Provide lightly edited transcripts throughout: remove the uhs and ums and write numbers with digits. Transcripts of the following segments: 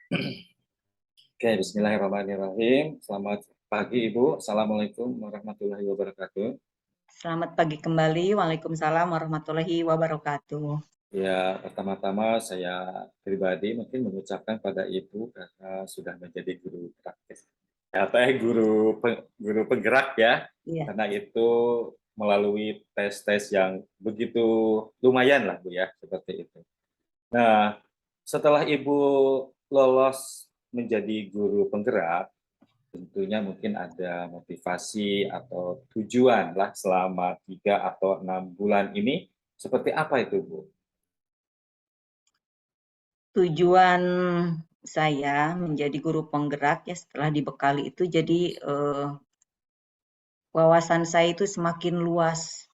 Oke, bismillahirrahmanirrahim. Selamat pagi, Ibu. Assalamualaikum warahmatullahi wabarakatuh. Selamat pagi kembali. Waalaikumsalam warahmatullahi wabarakatuh. Ya, pertama-tama saya pribadi mungkin mengucapkan pada Ibu karena sudah menjadi guru praktis. Guru penggerak ya, Iya, karena itu melalui tes-tes yang begitu lumayan lah Bu ya, seperti itu. Nah, setelah Ibu lolos menjadi guru penggerak, tentunya mungkin ada motivasi atau tujuan lah selama 3 atau 6 bulan ini. Seperti apa itu, Bu? tujuan saya menjadi guru penggerak ya setelah dibekali itu jadi wawasan saya itu semakin luas.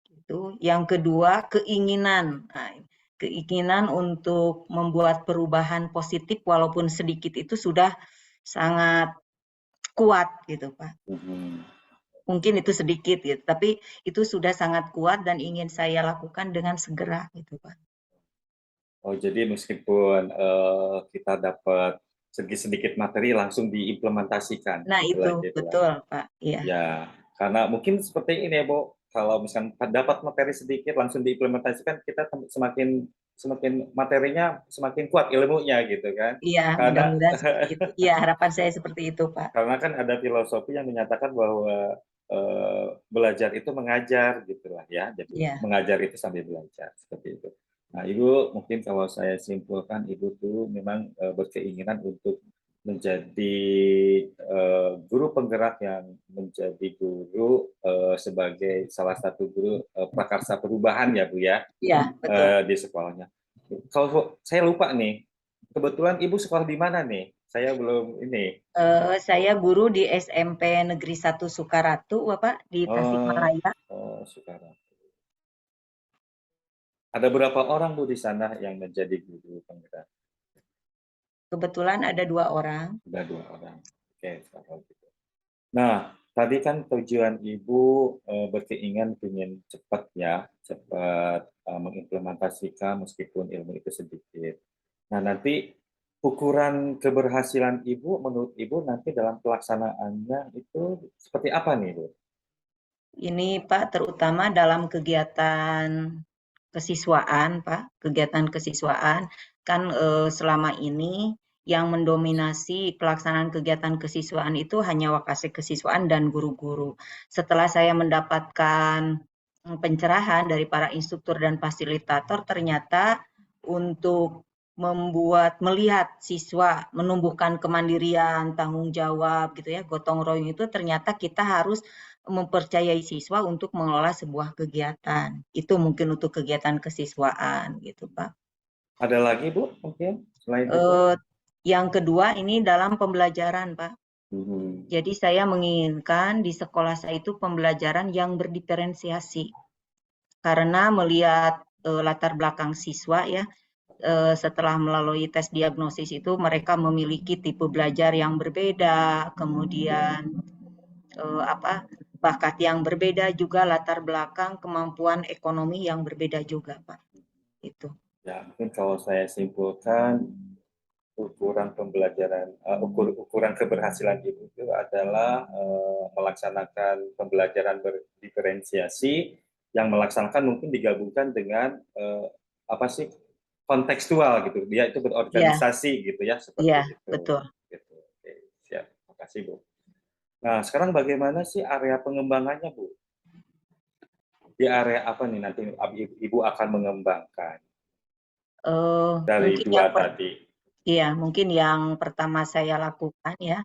Itu. Yang kedua, keinginan. Nah, keinginan untuk membuat perubahan positif walaupun sedikit itu sudah sangat kuat gitu, Pak. Hmm. Mungkin itu sedikit gitu, tapi itu sudah sangat kuat dan ingin saya lakukan dengan segera gitu, Pak. Oh, jadi meskipun kita dapat sedikit materi langsung diimplementasikan, Nah, itu gitulah gitulah. betul, Pak. Iya. Ya, karena mungkin seperti ini ya, Bu. Kalau misalkan dapat materi sedikit langsung diimplementasikan, kita semakin semakin materinya semakin kuat ilmunya gitu kan. Iya, Karena mudah-mudahan seperti itu. Iya, harapan saya seperti itu, Pak. karena kan ada filosofi yang menyatakan bahwa belajar itu mengajar gitulah ya. Jadi Iya. mengajar itu sambil belajar seperti itu. Nah, Ibu mungkin kalau saya simpulkan Ibu tuh memang berkeinginan untuk menjadi guru penggerak yang menjadi guru sebagai salah satu guru prakarsa perubahan ya Bu ya, Iya, betul. di sekolahnya. Kalau saya lupa nih, kebetulan Ibu sekolah di mana nih? Saya belum ini. Saya guru di SMP Negeri 1 Sukaratu, Bapak, di Oh, Tasikmalaya. sekarang. Ada berapa orang Bu di sana yang menjadi guru penggerak? Kebetulan ada 2 orang. Ada 2 orang. Oke, kalau gitu. Nah, tadi kan tujuan Ibu berkeinginan ingin cepat ya, cepat mengimplementasikan meskipun ilmu itu sedikit. Nah, nanti ukuran keberhasilan Ibu menurut Ibu nanti dalam pelaksanaannya itu seperti apa nih, Bu? Ini, Pak, terutama dalam kegiatan kesiswaan, Pak, kegiatan kesiswaan kan selama ini yang mendominasi pelaksanaan kegiatan kesiswaan itu hanya wakase kesiswaan dan guru-guru. Setelah saya mendapatkan pencerahan dari para instruktur dan fasilitator, ternyata untuk melihat siswa menumbuhkan kemandirian, tanggung jawab gitu ya, gotong royong itu ternyata kita harus mempercayai siswa untuk mengelola sebuah kegiatan. Itu mungkin untuk kegiatan kesiswaan gitu, Pak. Ada lagi, Bu, mungkin selain itu? Eh, yang kedua ini dalam pembelajaran, Pak. Hmm. Jadi saya menginginkan di sekolah saya itu pembelajaran yang berdiferensiasi. Karena melihat latar belakang siswa ya, setelah melalui tes diagnosis itu mereka memiliki tipe belajar yang berbeda, kemudian apa bakat yang berbeda juga latar belakang kemampuan ekonomi yang berbeda juga, Pak. Itu. Ya, mungkin kalau saya simpulkan ukuran pembelajaran, ukuran keberhasilan Ibu itu adalah melaksanakan pembelajaran berdiferensiasi yang melaksanakan mungkin digabungkan dengan apa sih kontekstual gitu. Dia itu Iya, berorganisasi gitu ya iya, seperti itu. betul. Gitu. Oke, siap. Terima kasih Bu. Nah, sekarang bagaimana sih area pengembangannya Bu? Di area apa nih nanti Ibu akan mengembangkan dari Mungkin dua tadi? iya, mungkin yang pertama saya lakukan ya,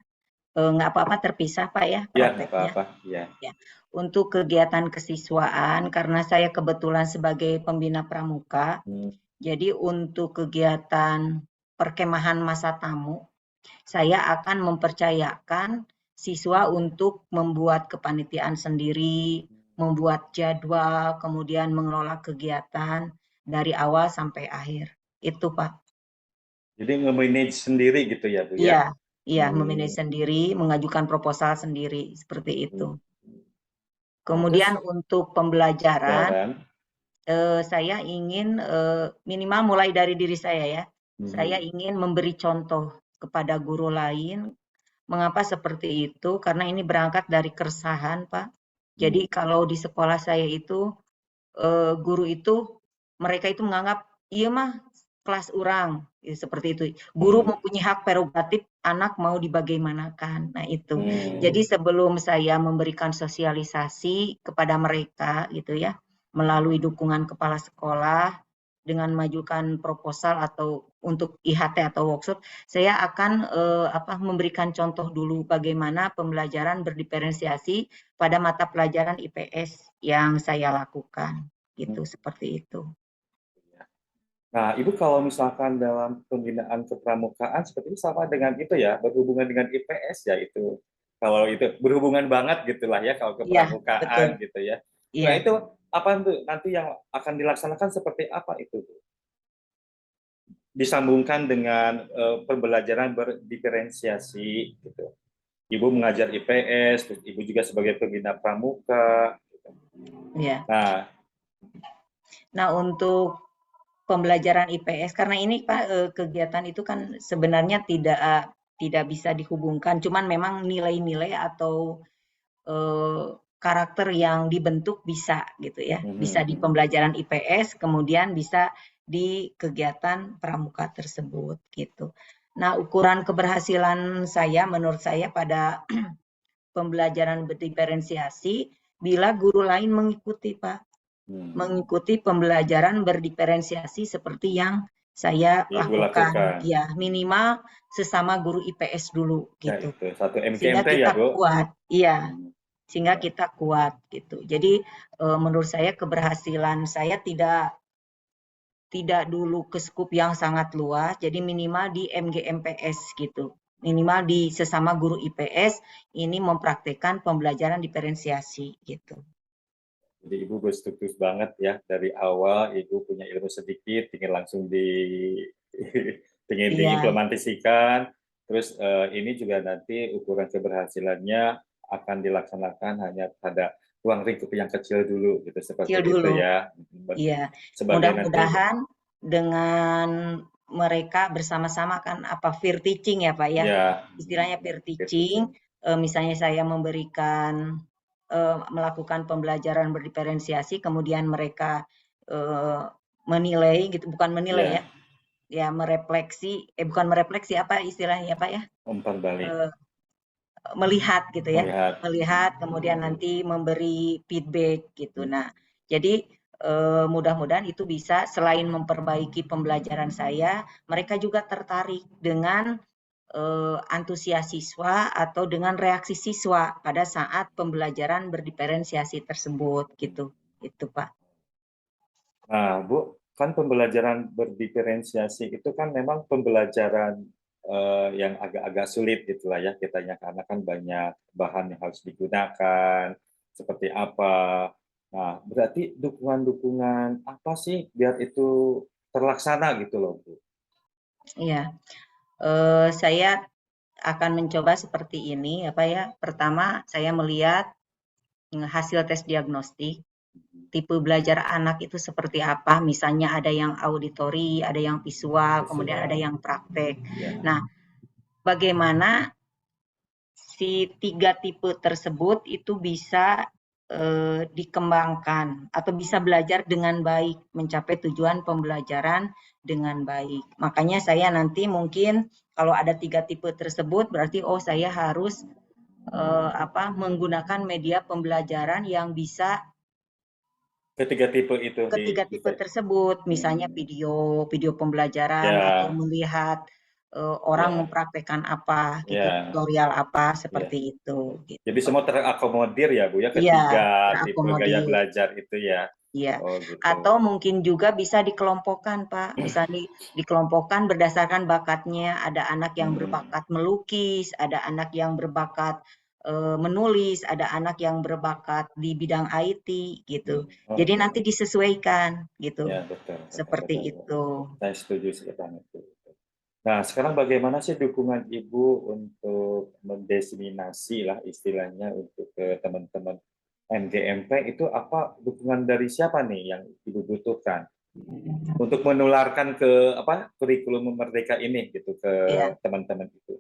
nggak apa-apa terpisah Pak ya Ya, nggak prakteknya. apa-apa. Ya. Ya. Untuk kegiatan kesiswaan, karena saya kebetulan sebagai pembina pramuka, Hmm. jadi untuk kegiatan perkemahan masa tamu, saya akan mempercayakan siswa untuk membuat kepanitiaan sendiri, membuat jadwal, kemudian mengelola kegiatan dari awal sampai akhir. Itu, Pak. Jadi nge-manage sendiri gitu ya, Bu ya? Iya, iya, memanage Hmm. sendiri, mengajukan proposal sendiri, seperti itu. Hmm. Nah, Kemudian terus untuk pembelajaran, jalan. saya ingin minimal mulai dari diri saya ya. Saya Mhm. ingin memberi contoh kepada guru lain. Mengapa seperti itu? Karena ini berangkat dari keresahan, Pak. Jadi Mhm. kalau di sekolah saya itu guru itu mereka itu menganggap iya mah kelas orang seperti itu. Guru Mhm. mempunyai hak prerogatif anak mau dibagaimanakan. Nah itu. Jadi Mmm. sebelum saya memberikan sosialisasi kepada mereka gitu ya, melalui dukungan kepala sekolah dengan majukan proposal atau untuk IHT atau workshop, saya akan memberikan contoh dulu bagaimana pembelajaran berdiferensiasi pada mata pelajaran IPS yang saya lakukan. Gitu, seperti itu. Nah, Ibu kalau misalkan dalam pembinaan kepramukaan seperti ini sama dengan itu ya, berhubungan dengan IPS ya itu. Kalau itu berhubungan banget gitulah ya kalau Iya, betul. kepramukaan gitu ya. Iya. Nah, itu apa tuh nanti yang akan dilaksanakan seperti apa itu? Disambungkan dengan pembelajaran berdiferensiasi gitu. Ibu mengajar IPS, terus Ibu juga sebagai pembina pramuka. Gitu. Iya. Nah, Nah, untuk pembelajaran IPS karena ini Pak kegiatan itu kan sebenarnya tidak bisa dihubungkan, cuman memang nilai-nilai atau karakter yang dibentuk bisa gitu ya, bisa mhm, di mhm. pembelajaran IPS, kemudian bisa di kegiatan pramuka tersebut gitu. Nah, ukuran keberhasilan saya menurut saya pada pembelajaran berdiferensiasi bila guru lain mengikuti, Pak. Hmm. Mengikuti pembelajaran berdiferensiasi seperti yang saya Ibu lakukan. lakukan. Ya, minimal sesama guru IPS dulu Ya gitu. itu satu Sehingga MGMT ya kita Bu. kuat. Iya, Hmm. sehingga Ya. kita kuat gitu. Jadi menurut saya keberhasilan saya tidak tidak dulu ke skup yang sangat luas, jadi minimal di MGMPS gitu. Minimal di sesama guru IPS ini mempraktekkan pembelajaran diferensiasi gitu. Jadi Ibu berstruktur banget ya dari awal Ibu punya ilmu sedikit, ingin langsung ingin Iya, diimplementasikan. Terus ini juga nanti ukuran keberhasilannya akan dilaksanakan hanya pada ruang lingkup yang kecil dulu gitu kecil seperti itu dulu. ya. Iya, Sebagai nanti mudah-mudahan dengan mereka bersama-sama kan apa peer teaching ya Pak ya, ya istilahnya peer peer teaching, teaching. misalnya saya memberikan melakukan pembelajaran berdiferensiasi, kemudian mereka eh, menilai gitu, bukan menilai ya, Ya, ya merefleksi, bukan merefleksi apa istilahnya Pak ya, umpan balik, eh, melihat gitu ya, melihat. melihat kemudian nanti memberi feedback gitu. Hmm. Nah, jadi mudah-mudahan itu bisa selain memperbaiki pembelajaran saya, mereka juga tertarik dengan antusias siswa atau dengan reaksi siswa pada saat pembelajaran berdiferensiasi tersebut gitu. Itu Pak. Nah, Bu, kan pembelajaran berdiferensiasi itu kan memang pembelajaran yang agak-agak sulit gitulah ya kitanya karena kan banyak bahan yang harus digunakan seperti apa. Nah, berarti dukungan-dukungan apa sih biar itu terlaksana gitu loh, Bu? Iya, saya akan mencoba seperti ini apa ya. Pertama, saya melihat hasil tes diagnostik tipe belajar anak itu seperti apa. Misalnya ada yang auditori, ada yang visual, kemudian ada Visual, yang praktek. ya, Nah, bagaimana si tiga tipe tersebut itu bisa dikembangkan atau bisa belajar dengan baik, mencapai tujuan pembelajaran dengan baik. Makanya saya nanti mungkin kalau ada tiga tipe tersebut berarti oh saya harus menggunakan media pembelajaran yang bisa ketiga tipe itu ketiga tipe bisa. tersebut, misalnya Hmm, video, video pembelajaran atau ya, melihat orang ya, mempraktekkan apa gitu, ya, tutorial apa ya. seperti itu gitu, Jadi Pak. semua terakomodir ya, Bu ya, Iya, ketiga tipe gaya terakomodir. belajar itu ya. Iya. Oh gitu. Atau mungkin juga bisa dikelompokkan, Pak. Bisa dikelompokkan berdasarkan bakatnya. Ada anak yang Hmm. berbakat melukis, ada anak yang berbakat menulis, ada anak yang berbakat di bidang IT gitu. Oh, Jadi nanti gitu. disesuaikan gitu. Ya, betul, betul, Seperti betul, Bu. itu. Saya setuju sekali banget, Bu. Nah, sekarang bagaimana sih dukungan Ibu untuk mendesaminasi lah istilahnya untuk ke teman-teman MGMP itu apa dukungan dari siapa nih yang Ibu butuhkan? untuk menularkan ke kurikulum Merdeka ini gitu ke Ya, teman-teman itu.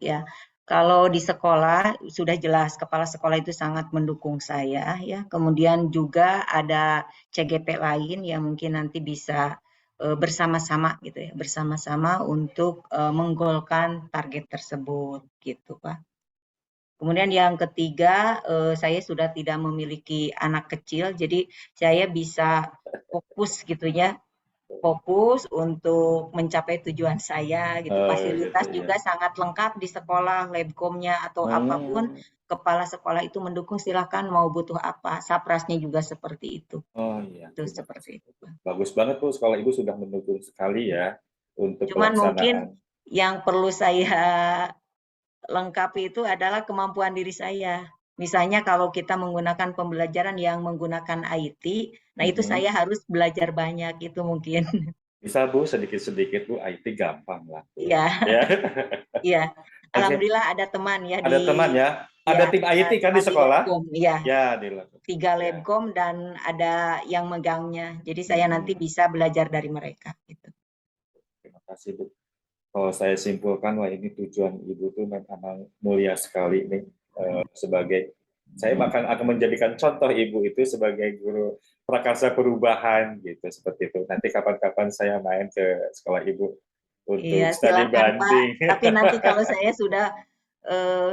ya. Kalau di sekolah sudah jelas kepala sekolah itu sangat mendukung saya ya. Kemudian juga ada CGP lain yang mungkin nanti bisa bersama-sama gitu ya, bersama-sama untuk menggolkan target tersebut gitu, Pak. Kemudian yang ketiga, saya sudah tidak memiliki anak kecil, jadi saya bisa fokus gitu ya, fokus untuk mencapai tujuan saya gitu. Oh gitu Fasilitas ya. juga sangat lengkap di sekolah, labcomnya atau apapun, Hmm. kepala sekolah itu mendukung silahkan mau butuh apa. Saprasnya juga seperti itu. Oh iya, Itu terima kasih. seperti itu. Bagus banget tuh sekolah Ibu sudah mendukung sekali ya untuk Cuman mungkin pelaksanaan. yang perlu saya lengkapi itu adalah kemampuan diri saya. Misalnya kalau kita menggunakan pembelajaran yang menggunakan IT, nah itu Mhm. saya harus belajar banyak itu mungkin. Bisa Bu, sedikit-sedikit Bu, IT gampang lah Bu. Iya, Ya. iya. Oke, Alhamdulillah ada teman ya ada teman ya. Ada ya tim IT kan di teman di sekolah? Labcom, ya. Ya, di Tiga ya. Labcom dan ada yang megangnya. Jadi saya nanti Mhm. bisa belajar dari mereka gitu. Terima kasih Bu. Kalau saya simpulkan, wah ini tujuan Ibu tuh memang mulia sekali nih sebagai saya bahkan akan menjadikan contoh Ibu itu sebagai guru prakarsa perubahan gitu seperti itu. Nanti kapan-kapan saya main ke sekolah Ibu Iya, untuk studi silakan Pak. banding. Tapi nanti kalau saya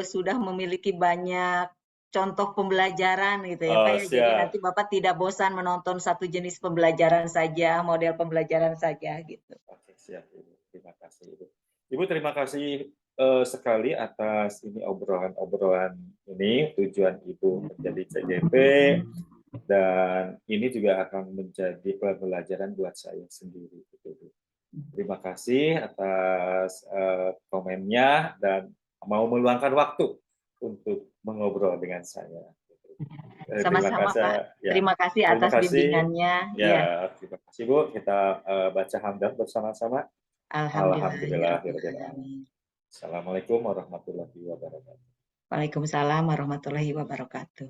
sudah memiliki banyak contoh pembelajaran gitu ya Pak Oh, ya. Jadi nanti siap. Bapak tidak bosan menonton satu jenis pembelajaran saja, model pembelajaran saja gitu. Oke, siap Ibu. Terima kasih Ibu. Ibu terima kasih sekali atas ini obrolan-obrolan ini tujuan Ibu menjadi CGP dan ini juga akan menjadi pembelajaran buat saya sendiri. Gitu, Bu. Terima kasih atas komennya dan mau meluangkan waktu untuk mengobrol dengan saya. Terima Sama-sama kasih Pak. ya. Terima kasih Terima atas kasih. bimbingannya. Iya, Ya, terima kasih Bu. Kita baca hamdan bersama-sama. alhamdulillah ya Alhamdulillah. Rabbil alamin. Assalamualaikum warahmatullahi wabarakatuh. Waalaikumsalam warahmatullahi wabarakatuh.